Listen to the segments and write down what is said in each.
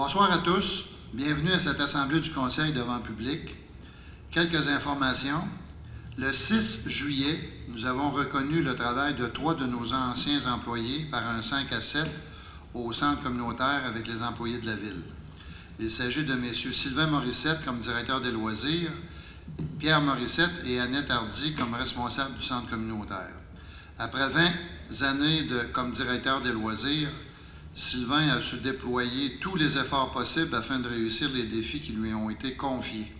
Bonsoir à tous. Bienvenue à cette assemblée du Conseil devant public. Quelques informations. Le 6 juillet, nous avons reconnu le travail de 3 de nos anciens employés par un 5 à 7 au centre communautaire avec les employés de la Ville. Il s'agit de M. Sylvain Morissette comme directeur des loisirs, Pierre Morissette et Annette Hardy comme responsables du centre communautaire. Après 20 années comme directeur des loisirs, Sylvain a su déployer tous les efforts possibles afin de réussir les défis qui lui ont été confiés.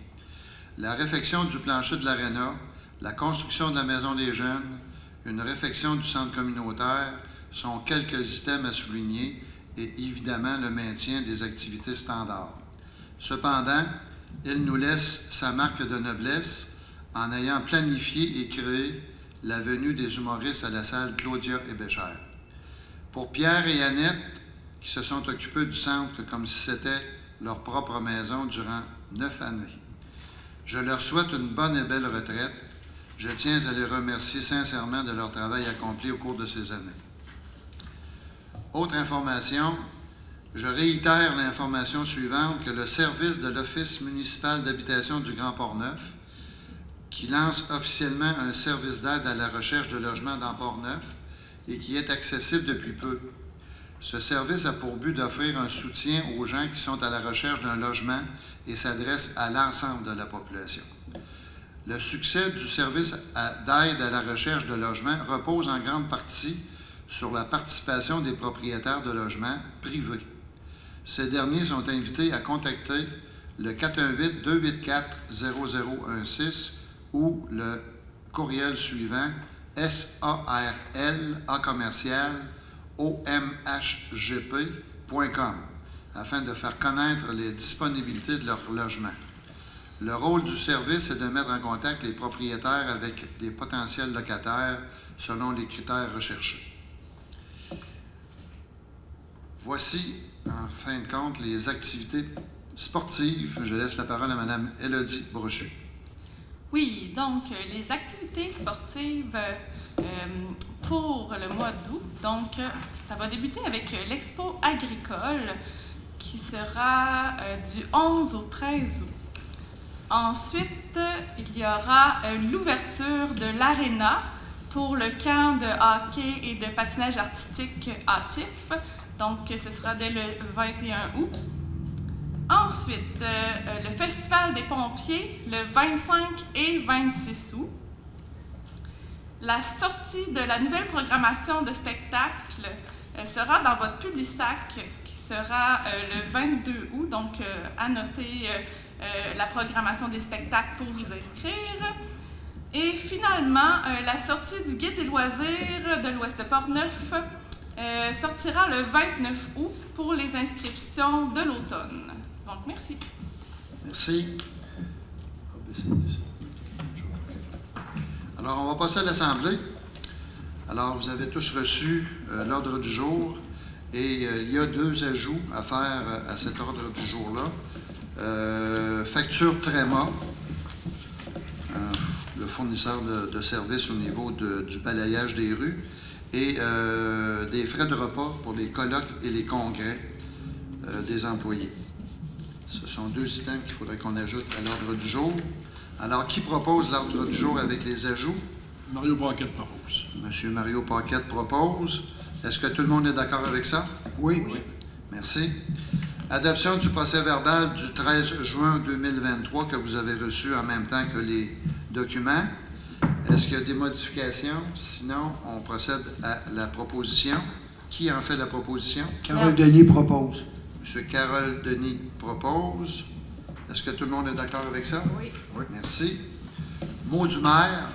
La réfection du plancher de l'aréna, la construction de la maison des jeunes, une réfection du centre communautaire sont quelques items à souligner et évidemment le maintien des activités standards. Cependant, il nous laisse sa marque de noblesse en ayant planifié et créé la venue des humoristes à la salle Claudia et Béchère. Pour Pierre et Annette, qui se sont occupés du centre comme si c'était leur propre maison durant 9 années. Je leur souhaite une bonne et belle retraite. Je tiens à les remercier sincèrement de leur travail accompli au cours de ces années. Autre information, je réitère l'information suivante que le service de l'Office municipal d'habitation du Grand Port-Neuf, qui lance officiellement un service d'aide à la recherche de logements dans Port-Neuf et qui est accessible depuis peu. Ce service a pour but d'offrir un soutien aux gens qui sont à la recherche d'un logement et s'adresse à l'ensemble de la population. Le succès du service d'aide à la recherche de logement repose en grande partie sur la participation des propriétaires de logements privés. Ces derniers sont invités à contacter le 418-284-0016 ou le courriel suivant sarl@omhgp.com afin de faire connaître les disponibilités de leur logement. Le rôle du service est de mettre en contact les propriétaires avec des potentiels locataires selon les critères recherchés. Voici, en fin de compte, les activités sportives. Je laisse la parole à Mme Élodie Brochu. Oui, donc les activités sportives pour le mois d'août. Donc, ça va débuter avec l'Expo agricole qui sera du 11 au 13 août. Ensuite, il y aura l'ouverture de l'aréna pour le camp de hockey et de patinage artistique hâtif. Donc, ce sera dès le 21 août. Ensuite, le Festival des pompiers, le 25 et 26 août. La sortie de la nouvelle programmation de spectacle sera dans votre Publisac, qui sera le 22 août. Donc, annotez la programmation des spectacles pour vous inscrire. Et finalement, la sortie du Guide des loisirs de l'Ouest de Port-Neuf sortira le 29 août pour les inscriptions de l'automne. Donc, merci. Merci. Alors, on va passer à l'Assemblée. Alors, vous avez tous reçu l'ordre du jour et il y a 2 ajouts à faire à cet ordre du jour-là. Facture Tréma, le fournisseur de services au niveau du balayage des rues, et des frais de repas pour les colloques et les congrès des employés. Ce sont 2 items qu'il faudrait qu'on ajoute à l'ordre du jour. Alors, qui propose l'ordre du jour avec les ajouts? Mario Paquette propose. Monsieur Mario Paquette propose. Est-ce que tout le monde est d'accord avec ça? Oui. Merci. Adoption du procès-verbal du 13 juin 2023 que vous avez reçu en même temps que les documents. Est-ce qu'il y a des modifications? Sinon, on procède à la proposition. Qui en fait la proposition? Carole Denis propose. M. Carole Denis propose. Est-ce que tout le monde est d'accord avec ça? Oui. Oui. Merci. Mot du maire.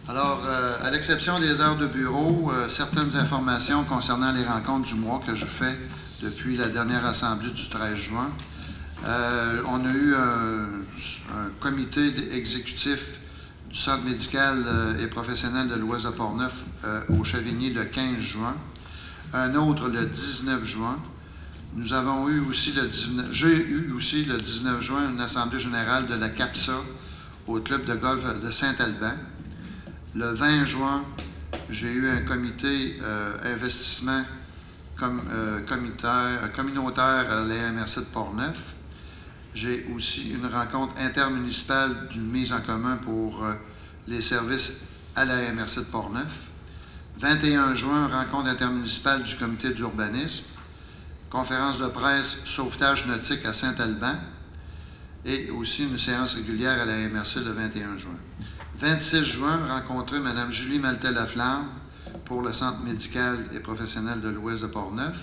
Alors, à l'exception des heures de bureau, certaines informations concernant les rencontres du mois que je fais depuis la dernière assemblée du 13 juin. On a eu un comité exécutif du Centre médical et professionnel de l'Ouest de Port-Neuf au Chavigny le 15 juin. Un autre le 19 juin. Nous avons eu aussi j'ai eu aussi le 19 juin une assemblée générale de la CAPSA au club de golf de Saint-Alban. Le 20 juin, j'ai eu un comité investissement communautaire à la MRC de Portneuf. J'ai aussi une rencontre intermunicipale d'une mise en commun pour les services à la MRC de Portneuf. 21 juin, rencontre intermunicipale du comité d'urbanisme. Conférence de presse sauvetage nautique à Saint-Alban. Et aussi une séance régulière à la MRC le 21 juin. 26 juin, rencontrer Mme Julie Maltais-Laflamme pour le Centre médical et professionnel de l'Ouest de Portneuf.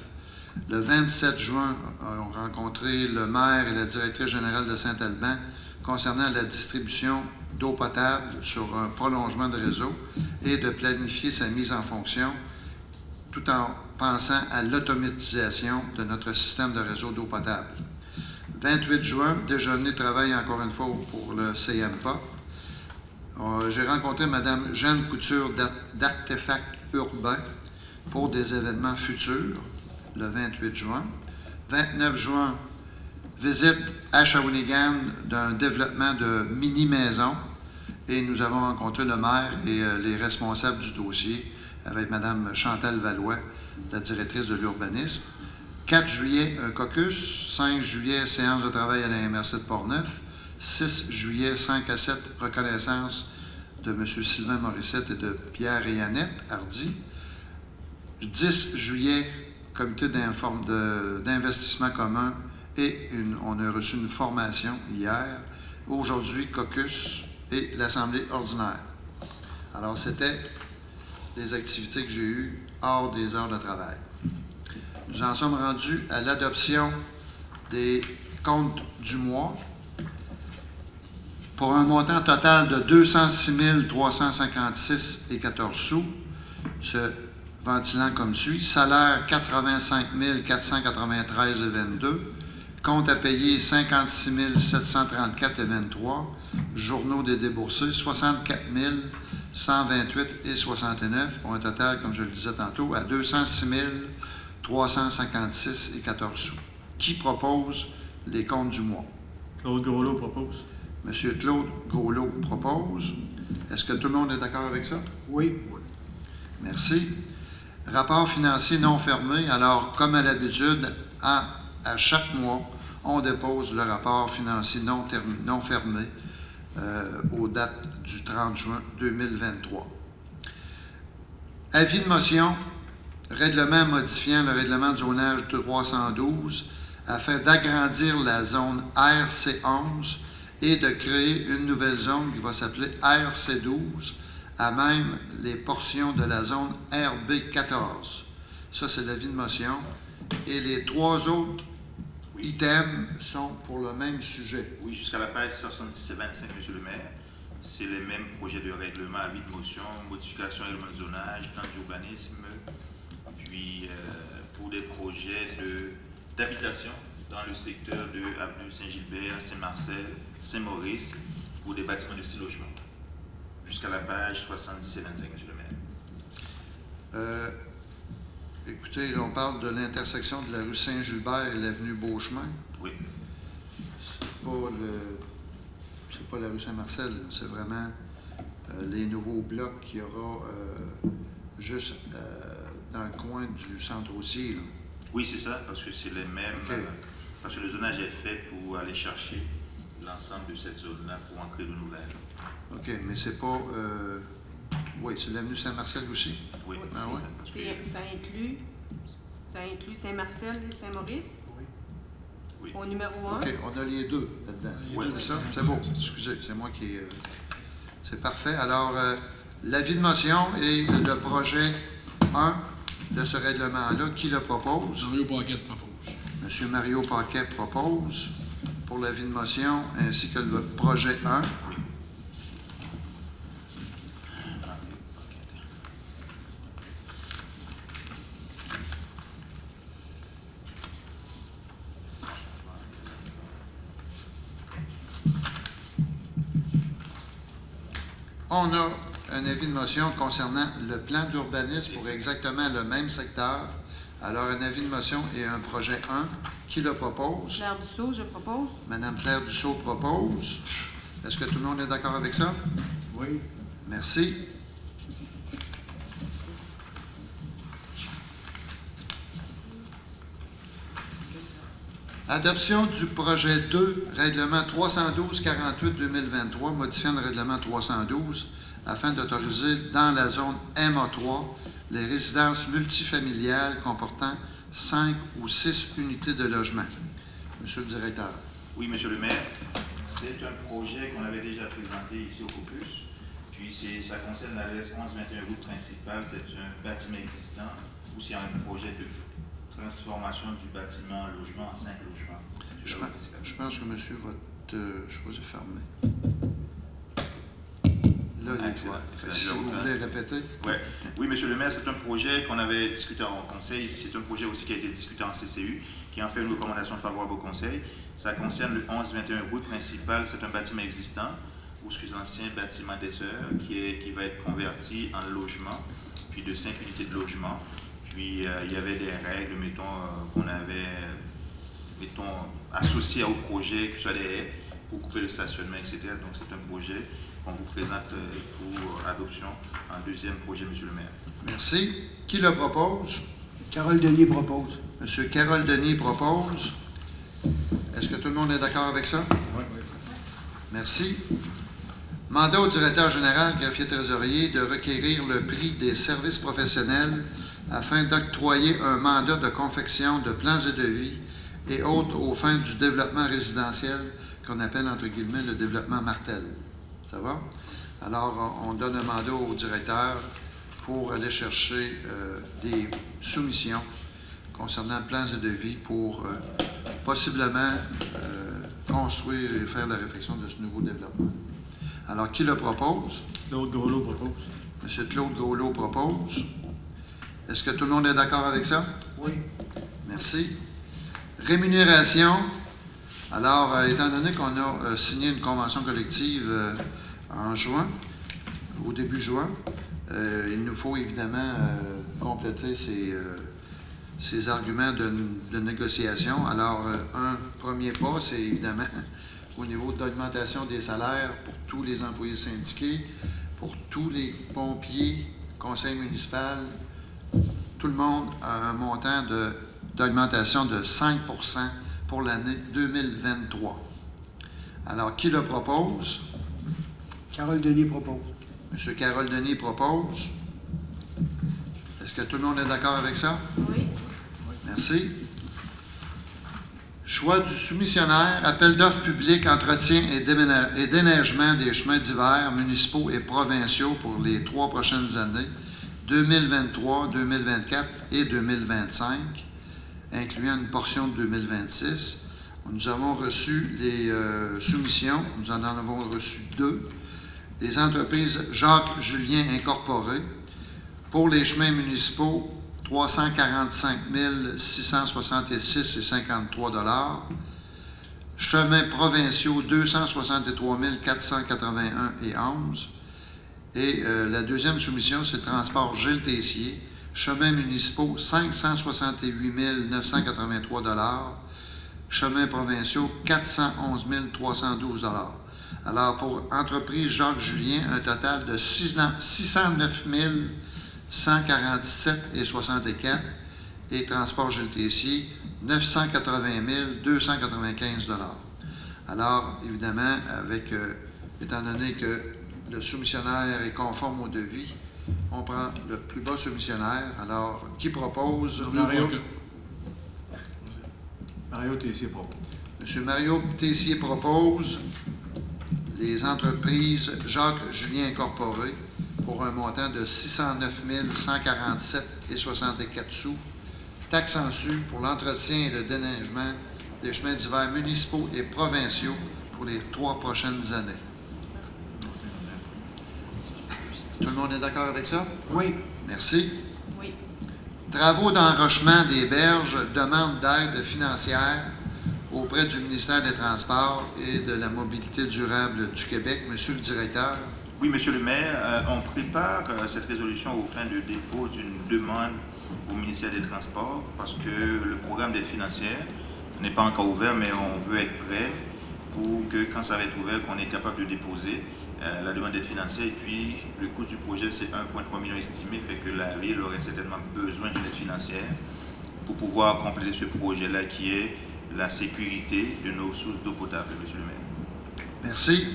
Le 27 juin, on a rencontré le maire et la directrice générale de Saint-Alban concernant la distribution d'eau potable sur un prolongement de réseau et de planifier sa mise en fonction tout en pensant à l'automatisation de notre système de réseau d'eau potable. 28 juin, déjeuner de travail encore une fois pour le CMPA. J'ai rencontré Mme Jeanne Couture d'Artefacts urbains pour des événements futurs, le 28 juin. 29 juin, visite à Shawinigan d'un développement de mini-maisons et nous avons rencontré le maire et les responsables du dossier avec Mme Chantal Valois, la directrice de l'urbanisme. 4 juillet, un caucus. 5 juillet, séance de travail à la MRC de Portneuf. 6 juillet, 5 à 7, reconnaissance de M. Sylvain Morissette et de Pierre et Annette Hardy. 10 juillet, comité d'investissement commun et on a reçu une formation hier. Aujourd'hui, caucus et l'Assemblée ordinaire. Alors, c'était les activités que j'ai eues hors des heures de travail. Nous en sommes rendus à l'adoption des comptes du mois pour un montant total de 206 356,14 sous, se ventilant comme suit. Salaire 85 493,22, compte à payer 56 734,23, journaux des déboursés 64 128,69, pour un total, comme je le disais tantôt, à 206 356,14 sous. Qui propose les comptes du mois? Claude Gaulot propose. Monsieur Claude Gaulot propose. Est-ce que tout le monde est d'accord avec ça? Oui. Merci. Rapport financier non fermé. Alors, comme à l'habitude, à chaque mois, on dépose le rapport financier non fermé aux dates du 30 juin 2023. Avis de motion. Règlement modifiant le règlement de zonage 312 afin d'agrandir la zone RC11 et de créer une nouvelle zone qui va s'appeler RC12 à même les portions de la zone RB14. Ça, c'est l'avis de motion. Et les 3 autres items sont pour le même sujet. Oui, jusqu'à la page 77-25, M. le maire. C'est les mêmes projets de règlement, avis de motion, modification règlement de zonage, plan d'urbanisme, puis pour des projets d'habitation dans le secteur de avenue Saint-Gilbert, Saint-Marcel, Saint-Maurice, pour des bâtiments de 6 logements. Jusqu'à la page 70 et 25, M. le maire. Écoutez, là, on parle de l'intersection de la rue Saint-Gilbert et l'avenue Beauchemin. Oui. C'est pas la rue Saint-Marcel, c'est vraiment les nouveaux blocs qu'il y aura juste dans le coin du centre haussier. Oui, c'est ça, parce que c'est les mêmes. Okay. Parce que le zonage est fait pour aller chercher l'ensemble de cette zone-là pour en créer de nouvelles. OK, mais c'est pas. Oui, c'est l'avenue Saint-Marcel aussi? Oui, ah, ouais. Ça inclut Saint-Marcel et Saint-Maurice? Oui. Au numéro 1? OK, on a les deux là-dedans. Oui, c'est ça? C'est beau. Excusez, c'est moi qui. C'est parfait. Alors, l'avis de motion et le projet 1 de ce règlement-là, qui le propose? Mario Paquette propose. M. Mario Paquet propose pour l'avis de motion ainsi que le projet 1. Oui. On a un avis de motion concernant le plan d'urbanisme pour exactement le même secteur. Alors, un avis de motion et un projet 1. Qui le propose? Claire Dussault, je propose. Madame Claire Dussault propose. Est-ce que tout le monde est d'accord avec ça? Oui. Adoption du projet 2, règlement 312-48-2023, modifiant le règlement 312 afin d'autoriser dans la zone MA3 les résidences multifamiliales comportant 5 ou 6 unités de logement. Monsieur le directeur. Oui, Monsieur le maire, c'est un projet qu'on avait déjà présenté ici au Caucus. Puis ça concerne la LS 1121 route principale, c'est un bâtiment existant ou c'est un projet de transformation du bâtiment logement en 5 logements. Je pense que monsieur, votre chose est fermée. Là, si vous voulez répéter. Ouais. Oui, Monsieur le maire, c'est un projet qu'on avait discuté en conseil. C'est un projet aussi qui a été discuté en CCU, qui en fait une recommandation favorable au conseil. Ça concerne le 1121 route principale. C'est un bâtiment existant, ou ce que l'ancien bâtiment des Sœurs, qui va être converti en logement, puis de 5 unités de logement. Puis il y avait des règles, qu'on avait, associées au projet, que ce soit des haies, pour couper le stationnement, etc. Donc c'est un projet qu'on vous présente pour adoption en deuxième projet, Monsieur le maire. Merci. Qui le propose? Carole Denis propose. Monsieur Carole Denis propose. Est-ce que tout le monde est d'accord avec ça? Oui. Merci. Mandat au directeur général, greffier trésorier, de requérir le prix des services professionnels afin d'octroyer un mandat de confection de plans et devis et autres aux fins du développement résidentiel qu'on appelle, entre guillemets, le développement Martel. Ça va? Alors, on donne un mandat au directeur pour aller chercher des soumissions concernant plans et devis pour possiblement construire et faire la réflexion de ce nouveau développement. Alors, qui le propose? Claude Groslo propose. M. Claude Groslo propose. Est-ce que tout le monde est d'accord avec ça? Oui. Merci. Rémunération. Alors, étant donné qu'on a signé une convention collective en juin, au début juin, il nous faut évidemment compléter ces arguments de négociation. Alors, un premier pas, c'est évidemment au niveau d'augmentation des salaires pour tous les employés syndiqués, pour tous les pompiers, conseil municipal, tout le monde a un montant d'augmentation de 5 % pour l'année 2023. Alors, qui le propose? Carole Denis propose. M. Carole Denis propose. Est-ce que tout le monde est d'accord avec ça? Oui. Merci. Choix du soumissionnaire, appel d'offres public, entretien et déneigement des chemins d'hiver municipaux et provinciaux pour les 3 prochaines années, 2023, 2024 et 2025, incluant une portion de 2026. Nous avons reçu les soumissions, nous en avons reçu 2. Les entreprises Jacques-Julien Incorporé pour les chemins municipaux, 345 666,53 $. Chemins provinciaux, 263 481,11 $. Et la deuxième soumission, c'est transport Gilles Tessier. Chemins municipaux, 568 983 $. Chemins provinciaux, 411 312 $. Alors, pour entreprise Jacques-Julien, un total de 609 147,64 $ et transport Gilles Tessier, 980 295 $. Alors, évidemment, étant donné que le soumissionnaire est conforme au devis, on prend le plus bas soumissionnaire. Alors, qui propose? Mario Tessier propose. M. Mario Tessier propose les entreprises Jacques-Julien Incorporé pour un montant de 609 147,64 $, taxes en su pour l'entretien et le déneigement des chemins d'hiver municipaux et provinciaux pour les 3 prochaines années. Tout le monde est d'accord avec ça? Oui. Merci. Oui. Travaux d'enrochement des berges, demande d'aide financière auprès du ministère des Transports et de la Mobilité durable du Québec. Monsieur le directeur. Oui, Monsieur le maire, on prépare cette résolution aux fins de dépôt d'une demande au ministère des Transports parce que le programme d'aide financière n'est pas encore ouvert, mais on veut être prêt pour que quand ça va être ouvert, qu'on est capable de déposer la demande d'aide financière. Et puis, le coût du projet, c'est 1,3 million estimé, fait que la ville aurait certainement besoin d'une aide financière pour pouvoir compléter ce projet-là qui est la sécurité de nos sources d'eau potable, Monsieur le maire. Merci.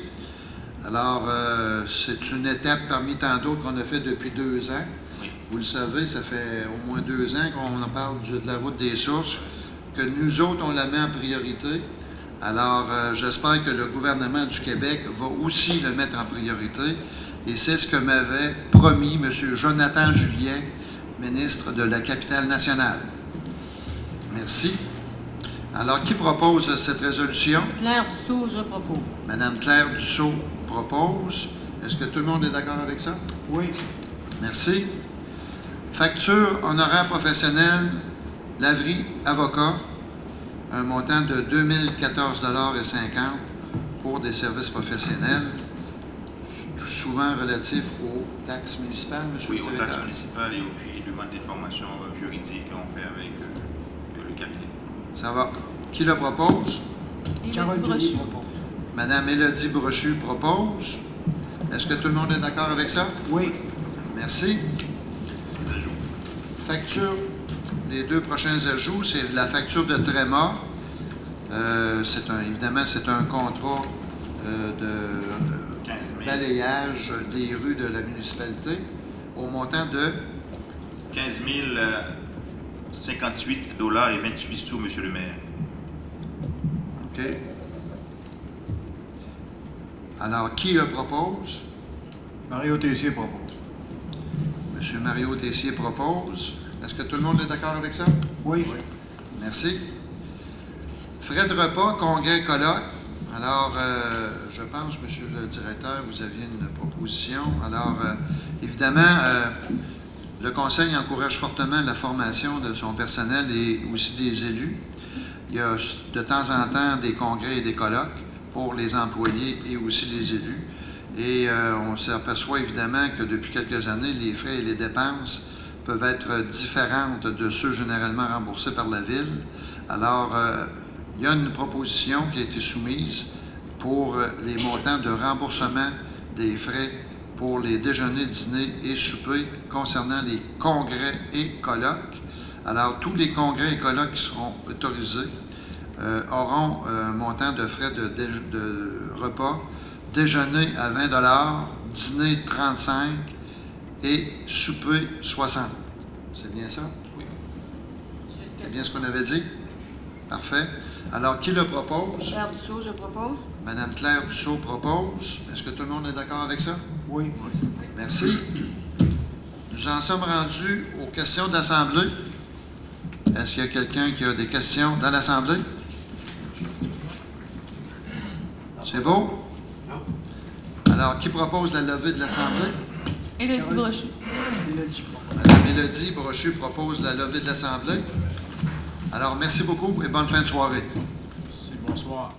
Alors, c'est une étape parmi tant d'autres qu'on a fait depuis 2 ans. Oui. Vous le savez, ça fait au moins 2 ans qu'on en parle de la route des sources, que nous autres, on la met en priorité. Alors, j'espère que le gouvernement du Québec va aussi le mettre en priorité. Et c'est ce que m'avait promis M. Jonathan Julien, ministre de la Capitale-Nationale. Merci. Alors, qui propose cette résolution? Claire Dussault, je propose. Madame Claire Dussault propose. Est-ce que tout le monde est d'accord avec ça? Oui. Merci. Facture honoraire professionnel, laverie avocat, un montant de 2014,50 $ pour des services professionnels, tout souvent relatif aux taxes municipales, M. Oui, le aux taxes directeur. municipales et puis demande d'informations juridiques qu'on fait avec le cabinet. Ça va. Qui le propose? Carole Denis propose. Madame Élodie Brochu propose. Est-ce que tout le monde est d'accord avec ça? Oui. Merci. Les ajouts. Facture, les 2 prochains ajouts, c'est la facture de Tréma. Évidemment, c'est un contrat de 15 000. balayage des rues de la municipalité au montant de 15 058,28 $, Monsieur le maire. OK. Alors, qui le propose? Mario Tessier propose. M. Mario Tessier propose. Est-ce que tout le monde est d'accord avec ça? Oui. Merci. Frais de repas, congrès, colloque. Alors, je pense, M. le directeur, vous aviez une proposition. Alors, évidemment, le Conseil encourage fortement la formation de son personnel et aussi des élus. Il y a de temps en temps des congrès et des colloques pour les employés et aussi les élus. Et on s'aperçoit évidemment que depuis quelques années, les frais et les dépenses peuvent être différentes de ceux généralement remboursés par la Ville. Alors, il y a une proposition qui a été soumise pour les montants de remboursement des frais pour les déjeuners, dîners et soupers concernant les congrès et colloques. Alors, tous les congrès et colloques qui seront autorisés auront un montant de frais de repas, déjeuner à 20 $, dîner 35 $ et souper 60 $. C'est bien ça? Oui. C'est bien ce qu'on avait dit? Parfait. Alors, qui le propose? Claire Dussault, je propose. Madame Claire Dussault propose. Est-ce que tout le monde est d'accord avec ça? Oui. Merci. Nous en sommes rendus aux questions de l'Assemblée. Est-ce qu'il y a quelqu'un qui a des questions dans l'Assemblée? C'est beau? Alors, qui propose la levée de l'Assemblée? Élodie Carole. Brochu. Élodie propose. Madame Élodie Brochu propose la levée de l'Assemblée. Alors, merci beaucoup et bonne fin de soirée. C'est bonsoir.